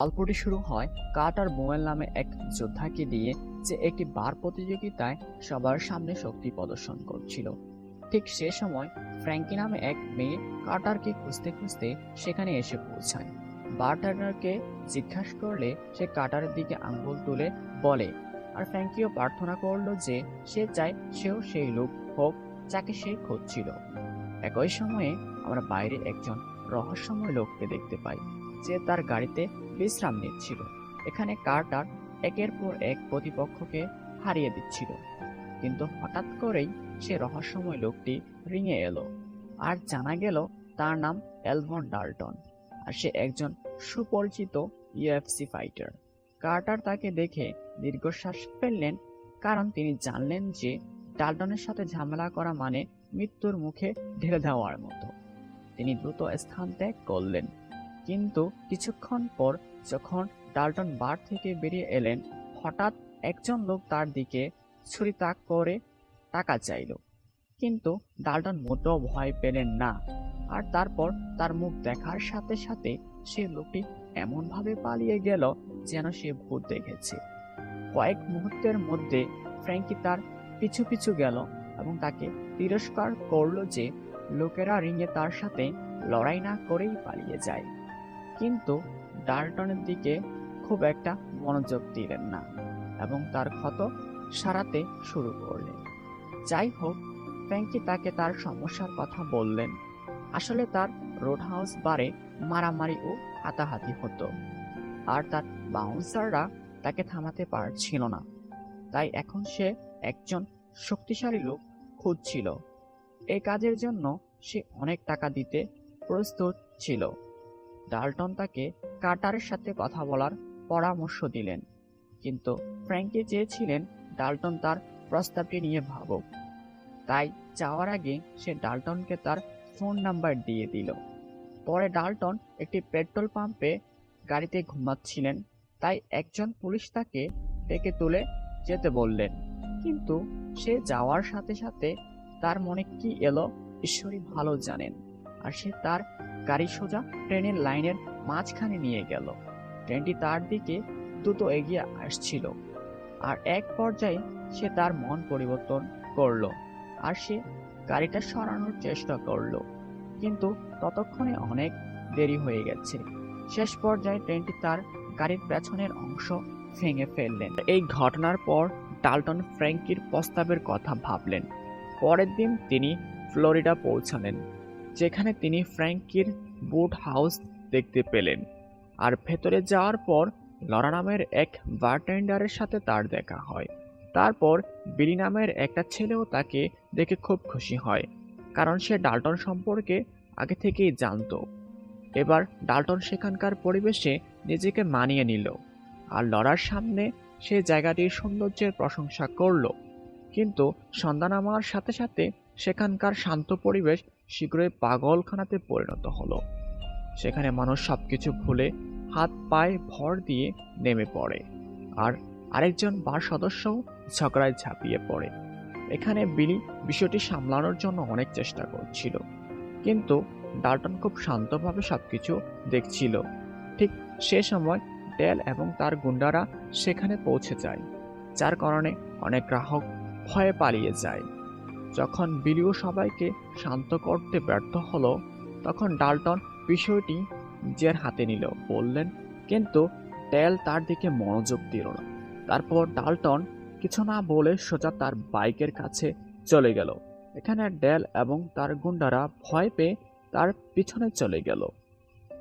গল্পটি শুরু হয় কার্টার বোয়েল নামে এক যোদ্ধাকে দিয়ে, যে একটি বার প্রতিযোগিতায় সবার সামনে শক্তি প্রদর্শন করছিল। ঠিক সে সময় ফ্র্যাঙ্কি নামে এক মেয়ে কার্টারকে খুঁজতে খুঁজতে সেখানে এসে পৌঁছায়। বারটেন্ডারকে জিজ্ঞাসা করলে সে কার্টারের দিকে আঙ্গুল তুলে বলে, আর ফ্র্যাঙ্কিও প্রার্থনা করলো যে সে চায় সেও সেই লোক হোক যাকে সে খুঁজছিল। একই সময়ে আমরা বাইরে একজন রহস্যময় লোককে দেখতে পাই, যে তার গাড়িতে বিশ্রাম নিচ্ছিল। এখানে কার্টার একের পর এক প্রতিপক্ষকে হারিয়ে দিচ্ছিল, কিন্তু হঠাৎ করেই সে রহস্যময় লোকটি রিংয়ে এলো, আর জানা গেল তার নাম এলভন ডাল্টন, আর সে একজন সুপরিচিত ইউএফসি ফাইটার। কার্টার তাকে দেখে দীর্ঘশ্বাস ফেললেন, কারণ তিনি জানলেন যে ডাল্টনের সাথে ঝামেলা করা মানে মৃত্যুর মুখে ঢেলে দেওয়ার মতো। তিনি দ্রুত স্থান ত্যাগ করলেন, কিন্তু কিছুক্ষণ পর যখন ডাল্টন বার থেকে বেরিয়ে এলেন, হঠাৎ একজন লোক তার দিকে ছুরি তাক করে টাকা চাইল, কিন্তু ডাল্টন মোটেও ভয় পেলেন না। আর তারপর তার মুখ দেখার সাথে সাথে সে লোকটি এমনভাবে পালিয়ে গেল যেন সে ভূত দেখেছে। কয়েক মুহূর্তের মধ্যে ফ্র্যাঙ্কি তার পিছু পিছু গেল এবং তাকে তিরস্কার করলো যে লোকেরা রিংয়ে তার সাথে লড়াই না করেই পালিয়ে যায়, কিন্তু ডাল্টনের দিকে খুব একটা মনোযোগ দিলেন না এবং তার ক্ষত সারাতে শুরু করলেন। যাই হোক, ফ্র্যাঙ্কি তাকে তার সমস্যার কথা বললেন। আসলে তার রোড হাউস বারে মারামারি ও হাতাহাতি হতো, আর তার বাউন্সাররা তাকে থামাতে পারছিল না। তাই এখন সে একজন শক্তিশালী লোক খুঁজছিল। এই কাজের জন্য সে অনেক টাকা দিতে প্রস্তুত ছিল। ডাল্টন তাকে কার্টারের সাথে কথা বলার পরামর্শ দিলেন, কিন্তু ফ্র্যাঙ্কি চেয়েছিলেন ডাল্টন তার প্রস্তাবটি নিয়ে ভাবুক। তাই যাওয়ার আগে সে ডাল্টনকে তার ফোন নাম্বার দিয়ে দিল। পরে ডাল্টন একটি পেট্রোল পাম্পে গাড়িতে ঘুমাচ্ছিলেন, তাই একজন পুলিশ তাকে ডেকে তুলে যেতে বললেন। কিন্তু সে যাওয়ার সাথে সাথে তার মনে কি এলো ঈশ্বরই ভালো জানেন, আর সে তার গাড়ি সোজা ট্রেনের লাইনের মাঝখানে নিয়ে গেল। ট্রেনটি তার দিকে দ্রুত এগিয়ে আসছিল, আর এক পর্যায়ে সে তার মন পরিবর্তন করলো, আর সে গাড়িটা সরানোর চেষ্টা করলো, কিন্তু ততক্ষণে অনেক দেরি হয়ে গেছে। শেষ পর্যায়ে ট্রেনটি তার গাড়ির পেছনের অংশ ভেঙে ফেললেন। এই ঘটনার পর ডাল্টন ফ্র্যাঙ্কির প্রস্তাবের কথা ভাবলেন। পরের দিন তিনি ফ্লোরিডা পৌঁছালেন, যেখানে তিনি ফ্র্যাঙ্কির বোট হাউস দেখতে পেলেন। আর ভেতরে যাওয়ার পর লরা নামের এক বারটেন্ডারের সাথে তার দেখা হয়। তারপর বিলি নামের একটা ছেলেও তাকে দেখে খুব খুশি হয়, কারণ সে ডাল্টন সম্পর্কে আগে থেকেই জানতো। এবার ডাল্টন সেখানকার পরিবেশে নিজেকে মানিয়ে নিল, আর লরার সামনে সে জায়গাটির সৌন্দর্যের প্রশংসা করল। কিন্তু সন্ধ্যা নামার সাথে সাথে সেখানকার শান্ত পরিবেশ শীঘ্রই পাগলখানাতে পরিণত হলো। সেখানে মানুষ সবকিছু ভুলে হাত পায়ে ভর দিয়ে নেমে পড়ে, আর আরেকজন বার সদস্যও ঝগড়ায় ঝাঁপিয়ে পড়ে। এখানে বিলি বিষয়টি সামলানোর জন্য অনেক চেষ্টা করছিল, কিন্তু ডাল্টন খুব শান্তভাবে সবকিছু দেখছিল। ঠিক সে সময় ডেল এবং তার গুন্ডারা সেখানে পৌঁছে যায়, যার কারণে অনেক গ্রাহক ভয়ে পালিয়ে যায়। যখন বিলিও সবাইকে শান্ত করতে ব্যর্থ হলো, তখন ডাল্টন বিষয়টি নিজের হাতে নিল বললেন, কিন্তু ডেল তার দিকে মনোযোগ দিল না। তারপর ডাল্টন কিছু না বলে সোজা তার বাইকের কাছে চলে গেল। এখানে ডেল এবং তার গুন্ডারা ভয় পেয়ে তার পিছনে চলে গেল।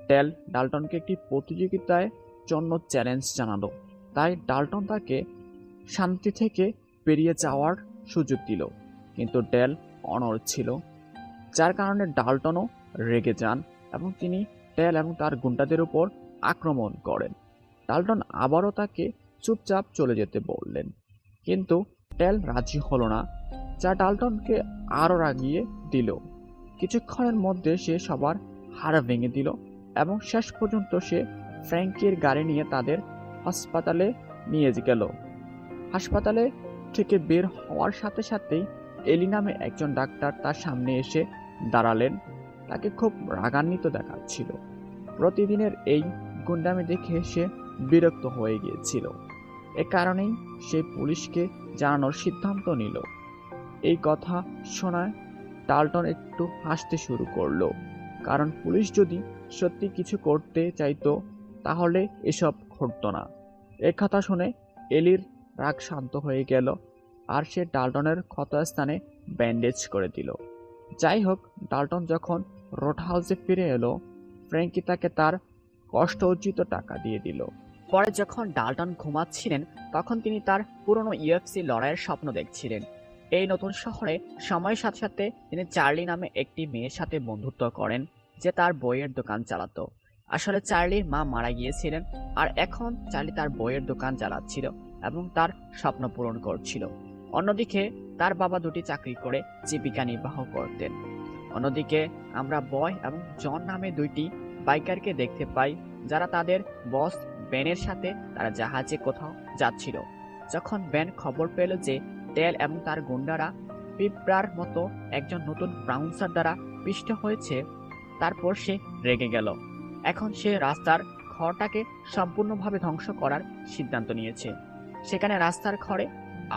ডেল ডাল্টনকে একটি প্রতিযোগিতার জন্য চ্যালেঞ্জ জানালো, তাই ডাল্টন তাকে শান্তি থেকে বেরিয়ে যাওয়ার সুযোগ দিল, কিন্তু ডেল অনড় ছিল, যার কারণে ডাল্টনও রেগে যান এবং তিনি ডেল এবং তার গুন্ডাদের উপর আক্রমণ করেন। ডাল্টন আবারও তাকে চুপচাপ চলে যেতে বললেন, কিন্তু ডেল রাজি হলো না, যা ডাল্টনকে আরও রাগিয়ে দিল। কিছুক্ষণের মধ্যে সে সবার হাড় ভেঙে দিল এবং শেষ পর্যন্ত সে ফ্র্যাঙ্কির গাড়ি নিয়ে তাদের হাসপাতালে নিয়ে গেল। হাসপাতালে থেকে বের হওয়ার সাথে সাথেই এলি নামে একজন ডাক্তার তার সামনে এসে দাঁড়ালেন। তাকে খুব রাগান্বিত দেখাচ্ছিল। প্রতিদিনের এই গুন্ডামি দেখে সে বিরক্ত হয়ে গিয়েছিল। এ কারণেই সে পুলিশকে জানানোর সিদ্ধান্ত নিল। এই কথা শোনায় ডাল্টন একটু হাসতে শুরু করলো, কারণ পুলিশ যদি সত্যি কিছু করতে চাইতো তাহলে এসব ঘটতো না। এ কথা শুনে এলির রাগ শান্ত হয়ে গেল, আর সে ডাল্টনের ক্ষতস্থানে ব্যান্ডেজ করে দিল। যাই হোক, ডাল্টন যখন রোড হাউসে ফিরে এলো, ফ্র্যাঙ্কি তাকে তার কষ্ট অর্জিত টাকা দিয়ে দিল। পরে যখন ডাল্টন ঘুমাচ্ছিলেন, তখন তিনি তার পুরনো ইউএফসি লড়াইয়ের স্বপ্ন দেখছিলেন। এই নতুন শহরে সময়ের সাথে সাথে তিনি চার্লি নামে একটি মেয়ের সাথে বন্ধুত্ব করেন, যে তার বইয়ের দোকান চালাতো। আসলে চার্লির মা মারা গিয়েছিলেন, আর এখন চার্লি তার বইয়ের দোকান চালাচ্ছিল এবং তার স্বপ্ন পূরণ করছিল। অন্যদিকে তার বাবা দুটি চাকরি করে জীবিকা নির্বাহ করতেন। অন্যদিকে আমরা বয় এবং জন নামে দুইটি বাইকারকে দেখতে পাই, যারা তাদের বস বেনের সাথে তারা জাহাজে কোথাও যাচ্ছিল। যখন বেন খবর পেল যে টেল এবং তার গুন্ডারা পিঁপড়ার মতো একজন নতুন বাউন্সার দ্বারা পিষ্ট হয়েছে, তারপর সে রেগে গেল। এখন সে রাস্তার ঘরটাকে সম্পূর্ণভাবে ধ্বংস করার সিদ্ধান্ত নিয়েছে। সেখানে রাস্তার ঘরে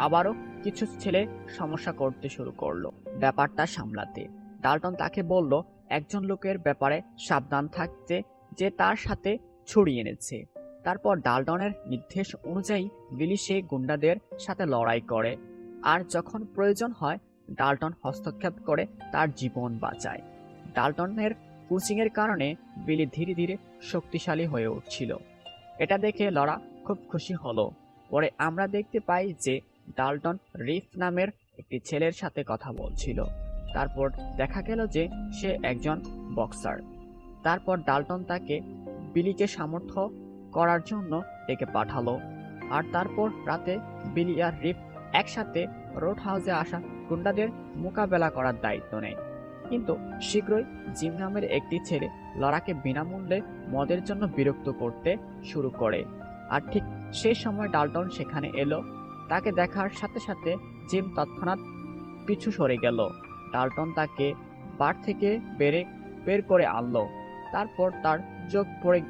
আবারও কিছু ছেলে সমস্যা করতে শুরু করলো ব্যাপারটা সামলাতে। ডাল্টন তাকে বলল একজন লোকের ব্যাপারে সাবধান থাকতে, যে তার সাথে ছুরি এনেছে। তারপর ডাল্টনের নির্দেশ অনুযায়ী বিলি সে গুন্ডাদের সাথে লড়াই করে, আর যখন প্রয়োজন হয় ডাল্টন হস্তক্ষেপ করে তার জীবন বাঁচায়। ডাল্টনের কোচিংয়ের কারণে বিলি ধীরে ধীরে শক্তিশালী হয়ে উঠছিল। এটা দেখে লরা খুব খুশি হলো। পরে আমরা দেখতে পাই যে ডাল্টন রিফ নামের একটি ছেলের সাথে কথা বলছিল। তারপর দেখা গেল যে সে একজন বক্সার। তারপর ডাল্টন তাকে বিলিকে সামর্থ্য করার জন্য ডেকে পাঠালো, আর তারপর রাতে বিলি আর রিফ একসাথে রোড হাউসে আসা গুন্ডাদের মোকাবেলা করার দায়িত্ব নেয়। কিন্তু শীঘ্রই জিম নামের একটি ছেলে লরাকে বিনামূল্যে মদের জন্য বিরক্ত করতে শুরু করে, আর ঠিক সেই সময় ডাল্টন সেখানে এলো। তাকে দেখার সাথে সাথে জিম তৎক্ষণাৎ পিছু সরে গেল। ডাল্টন তাকে বার থেকে বের করে আনলো। তারপর তার চোখ পড়ে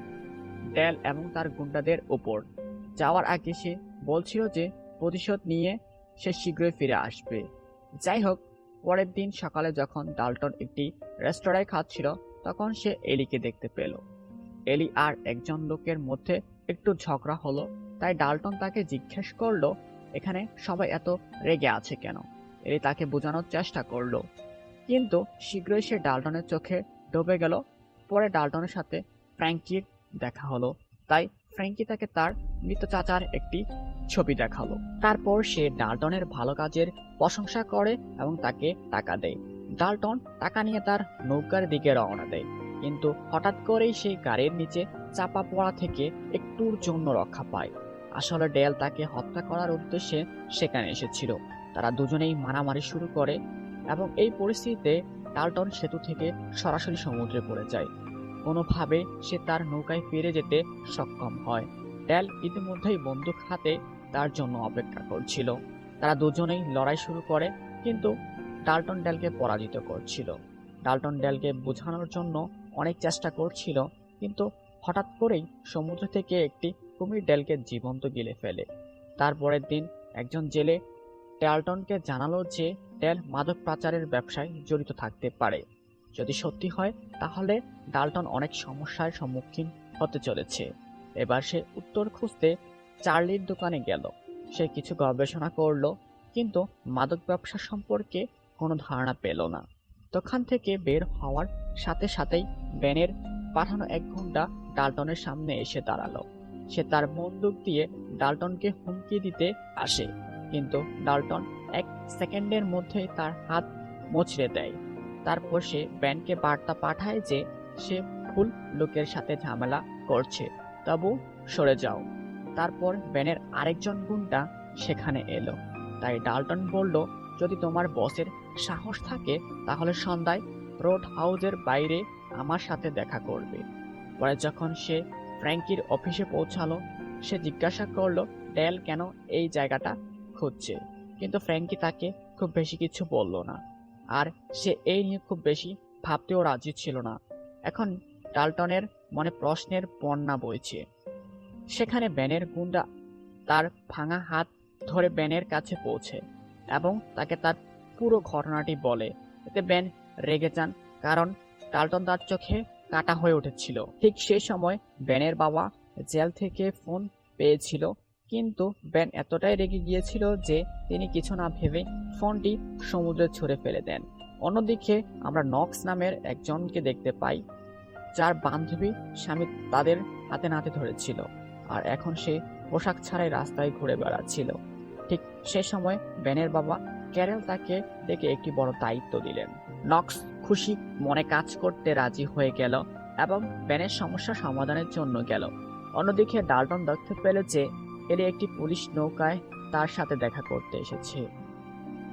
ডেল এবং তার গুন্ডাদের উপর। যাওয়ার আগে সে বলছিল যে প্রতিশোধ নিয়ে সে শীঘ্রই ফিরে আসবে। যাই হোক, পরের দিন সকালে যখন ডাল্টন একটি রেস্তোরাঁয় খাচ্ছিল, তখন সে এলিকে দেখতে পেল। এলি আর একজন লোকের মধ্যে একটু ঝগড়া হলো, তাই ডাল্টন তাকে জিজ্ঞেস করলো এখানে সবাই এত রেগে আছে কেন। এলি তাকে বোঝানোর চেষ্টা করলো, কিন্তু শীঘ্রই সে ডাল্টনের চোখে ডুবে গেল। পরে ডাল্টনের সাথে ফ্র্যাঙ্কির দেখা হলো, তাই ফ্র্যাঙ্কি তাকে তার মৃত চাচার একটি ছবি দেখালো। তারপর সে ডাল্টনের ভালো কাজের প্রশংসা করে এবং তাকে টাকা দেয়। ডাল্টন টাকা নিয়ে তার নৌকার দিকে রওনা দেয়, কিন্তু হঠাৎ করেই সেই গাড়ির নিচে চাপা পড়া থেকে একটুর জন্য রক্ষা পায়। আসলে ডেল তাকে হত্যা করার উদ্দেশ্যে সেখানে এসেছিল। তারা দুজনেই মারামারি শুরু করে এবং এই পরিস্থিতিতে ডাল্টন সেতু থেকে সরাসরি সমুদ্রে পড়ে যায়। কোনোভাবে সে তার নৌকায় ফিরে যেতে সক্ষম হয়। ডেল ইতিমধ্যেই বন্দুক হাতে তার জন্য অপেক্ষা করছিল। তারা দুজনেই লড়াই শুরু করে, কিন্তু ডাল্টন ডেলকে পরাজিত করছিল। ডাল্টন ডেলকে বোঝানোর জন্য অনেক চেষ্টা করছিল, কিন্তু হঠাৎ করেই সমুদ্র থেকে একটি কুমির ডেলকে জীবন্ত গিলে ফেলে। তারপরের দিন একজন জেলে ডাল্টনকে জানালো যে ডেল মাদক পাচারের ব্যবসায় জড়িত থাকতে পারে। যদি সত্যি হয় তাহলে ডাল্টন অনেক সমস্যার সম্মুখীন হতে চলেছে। এবার সে উত্তর খুঁজতে চার্লির দোকানে গেল। সে কিছু গবেষণা করলো, কিন্তু মাদক ব্যবসা সম্পর্কে কোনো ধারণা পেল না। দোকান থেকে বের হওয়ার সাথে সাথেই বেনের পাঠানো এক গুন্ডা ডাল্টনের সামনে এসে দাঁড়ালো। সে তার বন্দুক দিয়ে ডাল্টনকে হুমকি দিতে আসে, কিন্তু ডাল্টন 1 সেকেন্ডের মধ্যেই তার হাত মুচড়ে দেয়। তারপর সে বেনকে বার্তা পাঠায় যে সে ভুল লোকের সাথে ঝামেলা করছে, তবু সরে যাও। তারপর বেনের আরেকজন গুন্ডা সেখানে এলো, তাই ডাল্টন বলল যদি তোমার বসের সাহস থাকে তাহলে সন্ধ্যায় রোড হাউসের বাইরে আমার সাথে দেখা করবে। পরে যখন সে ফ্র্যাঙ্কির অফিসে পৌঁছালো, সে জিজ্ঞাসা করলো ডেল কেন এই জায়গাটা খুঁজছে, কিন্তু ফ্র্যাঙ্কি তাকে খুব বেশি কিছু বলল না, আর সে এই নিয়ে খুব বেশি ভাবতেও রাজি ছিল না। এখন ডাল্টনের মনে প্রশ্নের বন্যা বইছে। সেখানে ব্যানের গুন্ডা তার ভাঙা হাত ধরে ব্যানের কাছে পৌঁছে এবং তাকে তার পুরো ঘটনাটি বলে। এতে ব্যান রেগে যান, কারণ ডাল্টন তার চোখে কাটা হয়ে উঠেছিল। ঠিক সেই সময় ব্যানের বাবা জেল থেকে ফোন পেয়েছিল, কিন্তু ব্যান এতটাই রেগে গিয়েছিল যে তিনি কিছু না ভেবে ফোনটি সমুদ্রে ছুঁড়ে ফেলে দেন। অন্যদিকে আমরা নক্স নামের একজনকে দেখতে পাই, যার বান্ধবী স্বামী তাদের হাতে নাতে ধরেছিল, আর এখন সে পোশাক ছাড়াই রাস্তায় ঘুরে বেড়াচ্ছিল। ঠিক সে সময় ব্যানের বাবা ক্যারেল তাকে ডেকে একটি বড় দায়িত্ব দিলেন। নক্স খুশি মনে কাজ করতে রাজি হয়ে গেল এবং ব্যানের সমস্যা সমাধানের জন্য গেল। অন্যদিকে ডাল্টন দেখতে পেল যে এলি একটি পুলিশ নৌকায় তার সাথে দেখা করতে এসেছে,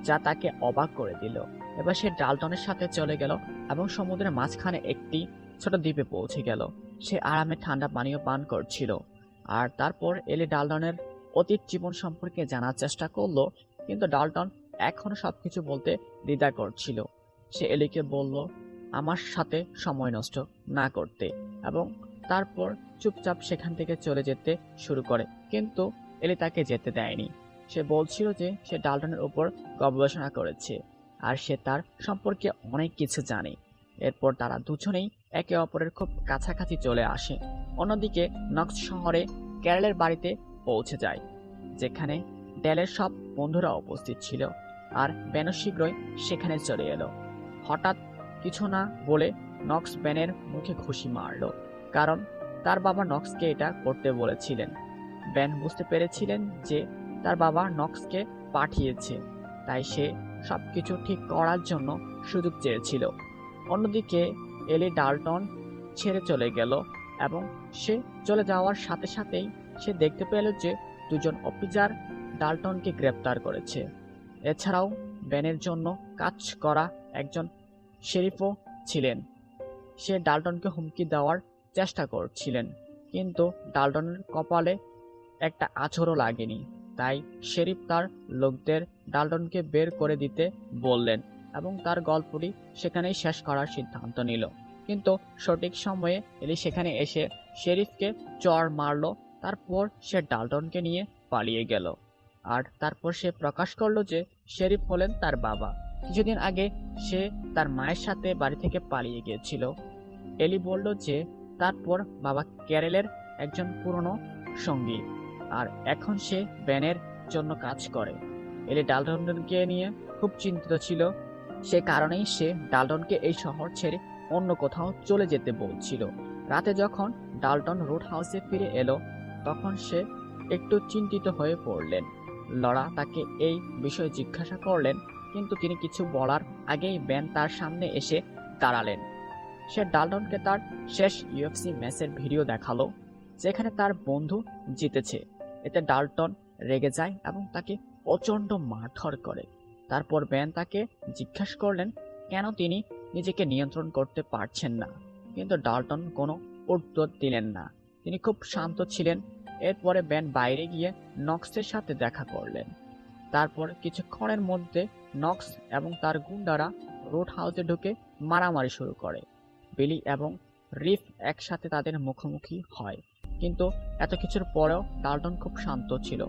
যা তাকে অবাক করে দিল। এবার সে ডাল্টনের সাথে চলে গেল এবং সমুদ্রের মাঝখানে একটি ছোট দ্বীপে পৌঁছে গেল। সে আরামে ঠান্ডা পানীয় পান করছিল, আর তারপর এলি ডাল্টনের অতীত জীবন সম্পর্কে জানার চেষ্টা করলো, কিন্তু ডাল্টন এখনো সবকিছু বলতে দ্বিধা করছিল। সে এলিকে বলল আমার সাথে সময় নষ্ট না করতে, এবং তারপর চুপচাপ সেখান থেকে চলে যেতে শুরু করে, কিন্তু এলি তাকে যেতে দেয়নি। সে বলছিল যে সে ডাল্টনের উপর গবেষণা করেছে আর সে তার সম্পর্কে অনেক কিছু জানে। এরপর তারা দুজনেই একে অপরের খুব কাছাকাছি চলে আসে। অন্যদিকে নক্স শহরে ক্যারেলের বাড়িতে পৌঁছে যায়, যেখানে ডেলের সব বন্ধুরা উপস্থিত ছিল, আর ব্যানও শীঘ্রই সেখানে চলে এলো। হঠাৎ কিছু না বলে নক্স ব্যানের মুখে ঘুষি মারল, কারণ তার বাবা নক্সকে এটা করতে বলেছিলেন। ব্যান বুঝতে পেরেছিলেন যে তার বাবা নক্সকে পাঠিয়েছে, তাই সে সবকিছু ঠিক করার জন্য সুযোগ চেয়েছিল। অন্যদিকে এলি ডাল্টন ছেড়ে চলে গেল এবং সে চলে যাওয়ার সাথে সাথেই সে দেখতে পেল যে দুজন অফিসার ডাল্টনকে গ্রেপ্তার করেছে। এছাড়াও ব্যানের জন্য কাজ করা একজন শেরিফও ছিলেন। সে ডাল্টনকে হুমকি দেওয়ার চেষ্টা করছিলেন, কিন্তু ডাল্টনের কপালে একটা আঁচড়ও লাগেনি। তাই শেরিফ তার লোকদের ডাল্টনকে বের করে দিতে বললেন এবং তার গল্পটি সেখানেই শেষ করার সিদ্ধান্ত নিল। কিন্তু সঠিক সময়ে এলি সেখানে এসে শেরিফকে চড় মারল। তারপর সে ডাল্টনকে নিয়ে পালিয়ে গেল, আর তারপর সে প্রকাশ করলো যে শেরিফ হলেন তার বাবা। কিছুদিন আগে সে তার মায়ের সাথে বাড়ি থেকে পালিয়ে গিয়েছিল। এলি বলল যে তারপর বাবা ক্যারেলের একজন পুরনো সঙ্গী, আর এখন সে ব্যানের জন্য কাজ করে। এলি ডাল্টনকে নিয়ে খুব চিন্তিত ছিল, সে কারণেই সে ডাল্টনকে এই শহর ছেড়ে অন্য কোথাও চলে যেতে বলছিল। রাতে যখন ডাল্টন রোড হাউসে ফিরে এলো, তখন সে একটু চিন্তিত হয়ে পড়লেন। লরা তাকে এই বিষয়ে জিজ্ঞাসা করলেন, কিন্তু তিনি কিছু বলার আগেই ব্যান তার সামনে এসে দাঁড়ালেন। সে ডাল্টনকে তার শেষ ইউএফসি ম্যাচের ভিডিও দেখালো, যেখানে তার বন্ধু জিতেছে। এতে ডাল্টন রেগে যায় এবং তাকে প্রচণ্ড মারধর করে। তারপর ব্যান তাকে জিজ্ঞাসা করলেন কেন তিনি নিজেকে নিয়ন্ত্রণ করতে পারছেন না, কিন্তু ডাল্টন কোনো উত্তর দিলেন না। তিনি খুব শান্ত ছিলেন। এরপরে ব্যান বাইরে গিয়ে নক্সের সাথে দেখা করলেন। তারপর কিছুক্ষণের মধ্যে নক্স এবং তার গুন্ডারা রোড হাউসে ঢুকে মারামারি শুরু করে। বিলি এবং রিফ একসাথে তাদের মুখোমুখি হয়, কিন্তু এত কিছুর পরেও ডাল্টন খুব শান্ত ছিল।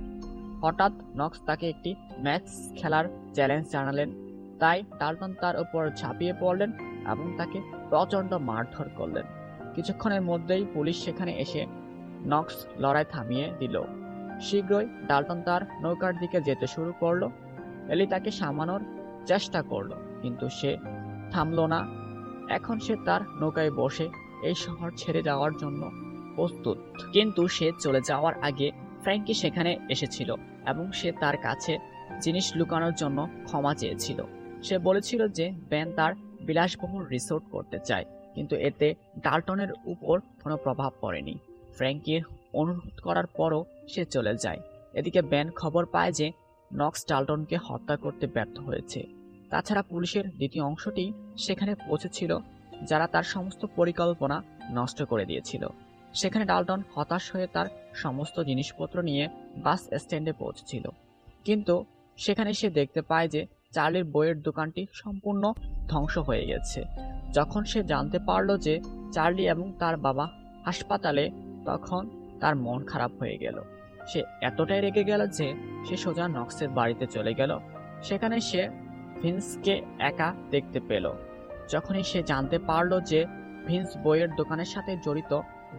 হঠাৎ নক্স তাকে একটি ম্যাচ খেলার চ্যালেঞ্জ জানালেন, তাই ডাল্টন তার উপর ঝাঁপিয়ে পড়লেন এবং তাকে প্রচণ্ড মারধর করলেন। কিছুক্ষণের মধ্যেই পুলিশ সেখানে এসে নক্স লড়াই থামিয়ে দিল। শীঘ্রই ডাল্টন তার নৌকার দিকে যেতে শুরু করলো। এলি তাকে সামানোর চেষ্টা করলো, কিন্তু সে থামলো না। এখন সে তার নৌকায় বসে এই শহর ছেড়ে যাওয়ার জন্য প্রস্তুত। কিন্তু সে চলে যাওয়ার আগে ফ্র্যাঙ্কি সেখানে এসেছিল এবং সে তার কাছে জিনিস লুকানোর জন্য ক্ষমা চেয়েছিল। সে বলেছিল যে ব্যান তার বিলাসবহুল রিসোর্ট করতে চায়, কিন্তু এতে ডাল্টনের উপর কোনো প্রভাব পড়েনি। ফ্র্যাঙ্কির অনুরোধ করার পরও সে চলে যায়। এদিকে ব্যান খবর পায় যে নক্স ডাল্টনকে হত্যা করতে ব্যর্থ হয়েছে। তাছাড়া পুলিশের দ্বিতীয় অংশটি সেখানে পৌঁছেছিল, যারা তার সমস্ত পরিকল্পনা নষ্ট করে দিয়েছিল। সেখানে ডাল্টন হতাশ হয়ে তার সমস্ত জিনিসপত্র নিয়ে বাস স্ট্যান্ডে পৌঁছেছিল, কিন্তু সেখানে সে দেখতে পায় যে চার্লির বইয়ের দোকানটি সম্পূর্ণ ধ্বংস হয়ে গেছে। যখন সে জানতে পারল যে চার্লি এবং তার বাবা হাসপাতালে, তখন তার মন খারাপ হয়ে গেল। সে এতটাই রেগে গেল যে সে সোজা নক্সের বাড়িতে চলে গেল। সেখানে সে ভিন্সকে একা দেখতে পেল। যখনই সে জানতে পারল যে ভিন্স বইয়ের দোকানের সাথে জড়িত,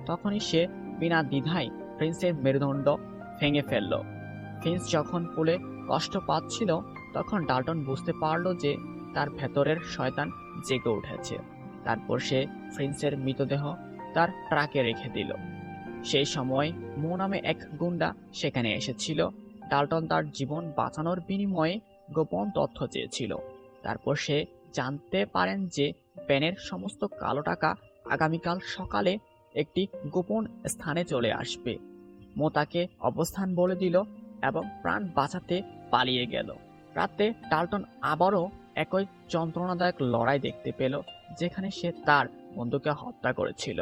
তখনই সে বিনা দ্বিধায় ভিন্সের মেরুদণ্ড ভেঙে ফেলল। ভিন্স যখন পুলে কষ্ট পাচ্ছিল, তখন ডাল্টন বুঝতে পারল যে তার ভেতরের শয়তান জেগে উঠেছে। তারপর সে ভিন্সের মৃতদেহ তার ট্রাকে রেখে দিল। সেই সময় মো নামে এক গুন্ডা সেখানে এসেছিল। ডাল্টন তার জীবন বাঁচানোর বিনিময়ে গোপন তথ্য চেয়েছিল। তারপর সে জানতে পারেন যে বেনের সমস্ত কালো টাকা আগামীকাল সকালে একটি গোপন স্থানে চলে আসবে। মো তাকে অবস্থান বলে দিল এবং প্রাণ বাঁচাতে পালিয়ে গেল। রাতে ডাল্টন আবারও একই যন্ত্রণাদায়ক লড়াই দেখতে পেল, যেখানে সে তার বন্ধুকে হত্যা করেছিল।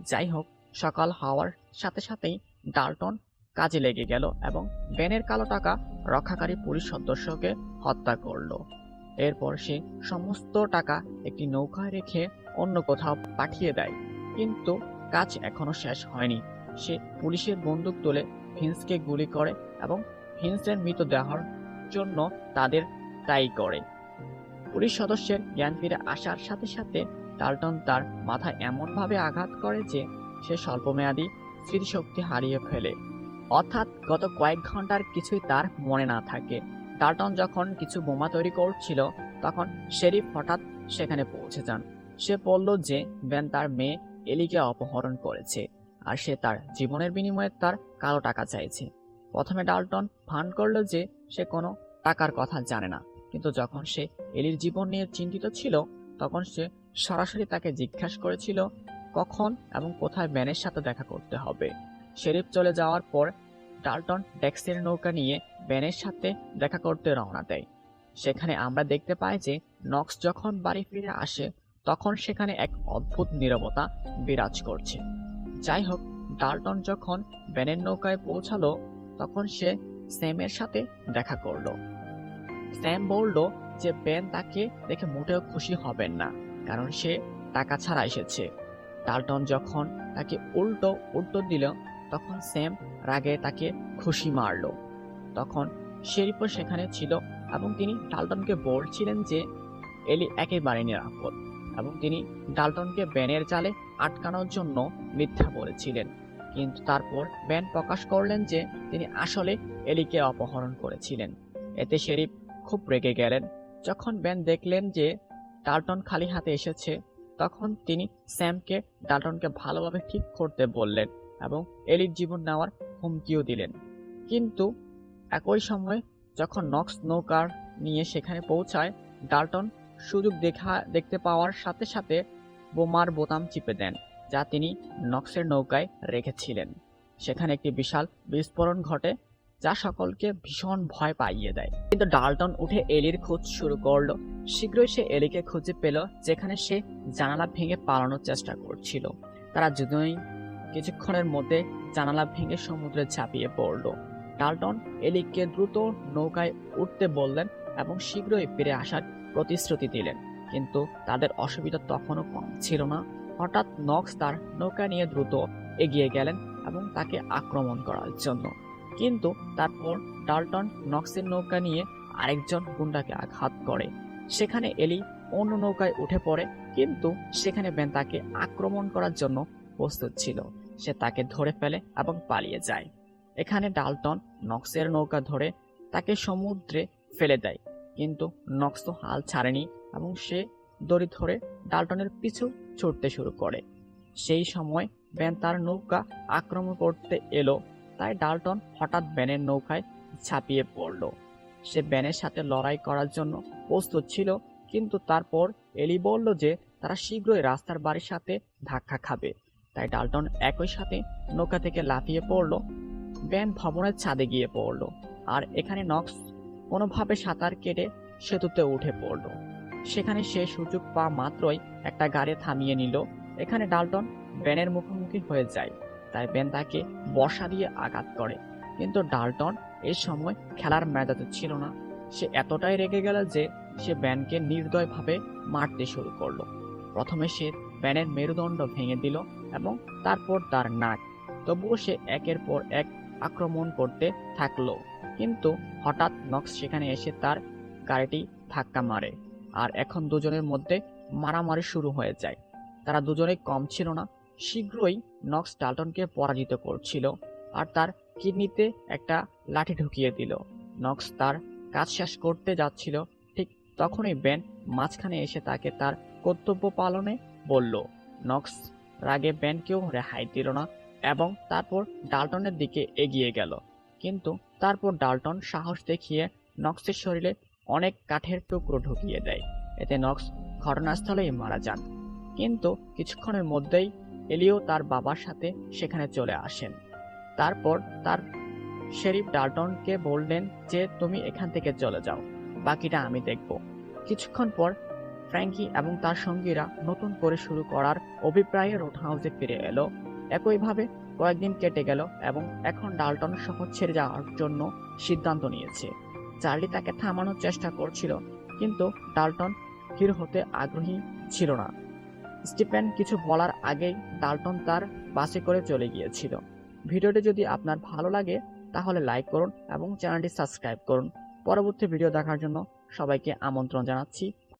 যাই হোক, সকাল হওয়ার সাথে সাথেই ডাল্টন কাজে লেগে গেল এবং বেনের কালো টাকা রক্ষাকারী পুলিশ সদস্যকে হত্যা করল। এরপর সে সমস্ত টাকা একটি নৌকায় রেখে অন্য কোথাও পাঠিয়ে দেয়। কিন্তু কাজ এখনো শেষ হয়নি। সে পুলিশের বন্দুক তুলে ভিন্সকে গুলি করে এবং ভিন্সের মৃতদেহের জন্য তাদের দায়ী করে। পুলিশ সদস্যের জ্ঞান ফিরে আসার সাথে সাথে ডাল্টন তার মাথায় এমনভাবে আঘাত করে যে সে স্বল্পমেয়াদী স্মৃতিশক্তি হারিয়ে ফেলে। অর্থাৎ গত কয়েক ঘন্টার কিছুই তার মনে না থাকে। ডাল্টন যখন কিছু বোমা তৈরি করছিল, তখন শেরিফ হঠাৎ সেখানে পৌঁছে যান। সে বলল যে বেন তার মেয়ে এলিকে অপহরণ করেছে আর সে তার জীবনের বিনিময়ে তার কালো টাকা চাইছে। প্রথমে ডাল্টন ভান করল যে সে কোনো টাকার কথা জানে না, কিন্তু যখন সে এলির জীবন নিয়ে চিন্তিত ছিল, তখন সে সরাসরি তাকে জিজ্ঞাসা করেছিল কখন এবং কোথায় বেনের সাথে দেখা করতে হবে। শেরিফ চলে যাওয়ার পর ডাল্টন ট্যাক্সির নৌকা নিয়ে বেনের সাথে দেখা করতে রওনা দেয়। সেখানে আমরা দেখতে পাই যে নক্স যখন বাড়ি ফিরে আসে, তখন সেখানে এক অদ্ভুত নীরবতা বিরাজ করছে। যাই হোক, ডাল্টন যখন বেনের নৌকায় পৌঁছালো, তখন সে স্যামের সাথে দেখা করলো। স্যাম বলল যে বেন তাকে দেখে মোটেও খুশি হবেন না, কারণ সে টাকা ছাড়া এসেছে। ডাল্টন যখন তাকে উল্টো দিল, তখন স্যাম রাগে তাকে খুশি মারল। তখন শেরিফও সেখানে ছিল এবং তিনি ডাল্টনকে বলছিলেন যে এলি একেবারে নিরাপদ এবং তিনি ডাল্টনকে বেনের জালে আটকানোর জন্য মিথ্যা বলেছিলেন। কিন্তু তারপর বেন প্রকাশ করলেন যে তিনি আসলে এলিকে অপহরণ করেছিলেন। এতে শেরিফ খুব রেগে গেলেন। যখন বেন দেখলেন যে ডাল্টন খালি হাতে এসেছে, তখন তিনি স্যামকে ডাল্টনকে ভালোভাবে ঠিক করতে বললেন এবং এলির জীবন নেওয়ার হুমকিও দিলেন। কিন্তু একই সময় যখন নক্স নৌকার নিয়ে সেখানে পৌঁছায়, ডাল্টন সুযোগ দেখতে পাওয়ার সাথে সাথে বোমার বোতাম চিপে দেন, যা তিনি নক্সের নৌকায় রেখেছিলেন। সেখানে একটি বিশাল বিস্ফোরণ ঘটে, যা সকলকে ভীষণ ভয় পাইয়ে দেয়। কিন্তু ডাল্টন উঠে এলির খোঁজ শুরু করলো। শীঘ্রই সে এলিকে খুঁজে পেল, যেখানে সে জানালা ভেঙে পালানোর চেষ্টা করছিল। তারা দুজনেই কিছুক্ষণের মধ্যে জানালা ভেঙে সমুদ্রে ঝাঁপিয়ে পড়ল। ডাল্টন এলিকে দ্রুত নৌকায় উঠতে বললেন এবং শীঘ্রই ফিরে আসার প্রতিশ্রুতি দিলেন। কিন্তু তাদের অসুবিধা তখনও কম ছিল না। হঠাৎ নক্স তার নৌকা নিয়ে দ্রুত এগিয়ে গেলেন এবং তাকে আক্রমণ করার জন্য। কিন্তু তারপর ডাল্টন নক্সের নৌকা নিয়ে আরেকজন গুন্ডাকে আঘাত করে। সেখানে এলি অন্য নৌকায় উঠে পড়ে, কিন্তু সেখানে বেন তাকে আক্রমণ করার জন্য প্রস্তুত ছিল। সে তাকে ধরে ফেলে এবং পালিয়ে যায়। এখানে ডাল্টন নক্সের নৌকা ধরে তাকে সমুদ্রে ফেলে দেয়, কিন্তু নক্স তো হাল ছাড়েনি এবং সে দড়ি ধরে ডাল্টনের পিছু ছুটতে শুরু করে। সেই সময় বেন তার নৌকা আক্রমণ করতে এলো, তাই ডাল্টন হঠাৎ বেনের নৌকায় ঝাঁপিয়ে পড়ল। সে বেনের সাথে লড়াই করার জন্য প্রস্তুত ছিল, কিন্তু তারপর এলি বলল যে তারা শীঘ্রই রাস্তার বাড়ির সাথে ধাক্কা খাবে। তাই ডাল্টন একই সাথে নৌকা থেকে লাফিয়ে পড়ল। বেন ভবনের ছাদে গিয়ে পড়ল, আর এখানে নক্স কোনোভাবে সাঁতার কেটে সেতুতে উঠে পড়ল। সেখানে সে সুযোগ পাওয়া মাত্রই একটা গাড়ি থামিয়ে নিল। এখানে ডাল্টন বেনের মুখোমুখি হয়ে যায়, তাই বেন তাকে বর্ষা দিয়ে আঘাত করে। কিন্তু ডাল্টন এই সময় খেলার মেজাজে ছিল না। সে এতটাই রেগে গেল যে সে বেনকে নির্দয়ভাবে মারতে শুরু করলো। প্রথমে সে বেনের মেরুদণ্ড ভেঙে দিল এবং তারপর তার নাক। তবুও সে একের পর এক আক্রমণ করতে থাকলো, কিন্তু হঠাৎ নক্স সেখানে এসে তার গাড়িটি ধাক্কা মারে, আর এখন দুজনের মধ্যে মারামারি শুরু হয়ে যায়। তারা দুজনেই কম ছিল না। শীঘ্রই নক্স ডাল্টনকে পরাজিত করছিল আর তার কিডনিতে একটা লাঠি ঢুকিয়ে দিল। নক্স তার কাজ শেষ করতে যাচ্ছিল, ঠিক তখনই বেন মাঝখানে এসে তাকে তার কর্তব্য পালনে বলল। নক্স রাগে বেনকেও রেহাই দিল না এবং তারপর ডাল্টনের দিকে এগিয়ে গেল। কিন্তু তারপর ডাল্টন সাহস দেখিয়ে নক্সের শরীরে অনেক কাঠের টুকরো ঢুকিয়ে দেয়। এতে নক্স ঘটনাস্থলেই মারা যান। কিন্তু কিছুক্ষণের মধ্যেই এলিও তার বাবার সাথে সেখানে চলে আসেন। তারপর তার শেরিফ ডাল্টনকে বললেন যে তুমি এখান থেকে চলে যাও, বাকিটা আমি দেখব। কিছুক্ষণ পর ফ্র্যাঙ্কি এবং তার সঙ্গীরা নতুন করে শুরু করার অভিপ্রায়ে রোড হাউসে ফিরে এলো। একইভাবে কয়েকদিন কেটে গেল এবং এখন ডাল্টন শহর ছেড়ে যাওয়ার জন্য সিদ্ধান্ত নিয়েছে। চার্লি তাকে থামানোর চেষ্টা করছিল, কিন্তু ডাল্টন হিরো হতে আগ্রহী ছিল না। স্টিফেন কিছু বলার আগেই ডাল্টন তার বাসে করে চলে গিয়েছিল। ভিডিওটি যদি আপনার ভালো লাগে তাহলে লাইক করুন এবং চ্যানেলটি সাবস্ক্রাইব করুন। পরবর্তী ভিডিও দেখার জন্য সবাইকে আমন্ত্রণ জানাচ্ছি।